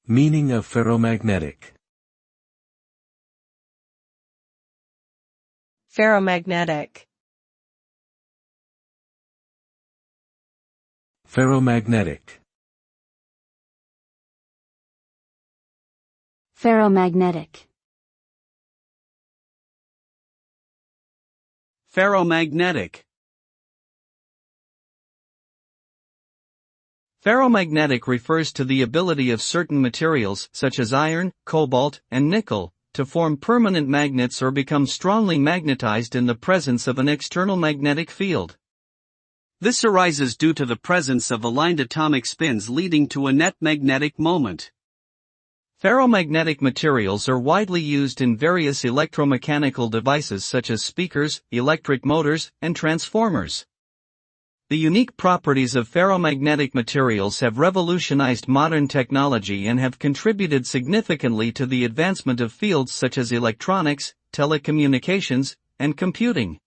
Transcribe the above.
Meaning of ferromagnetic. Ferromagnetic. Ferromagnetic. Ferromagnetic. Ferromagnetic. Ferromagnetic refers to the ability of certain materials, such as iron, cobalt, and nickel, to form permanent magnets or become strongly magnetized in the presence of an external magnetic field. This arises due to the presence of aligned atomic spins leading to a net magnetic moment. Ferromagnetic materials are widely used in various electromechanical devices such as speakers, electric motors, and transformers. The unique properties of ferromagnetic materials have revolutionized modern technology and have contributed significantly to the advancement of fields such as electronics, telecommunications, and computing.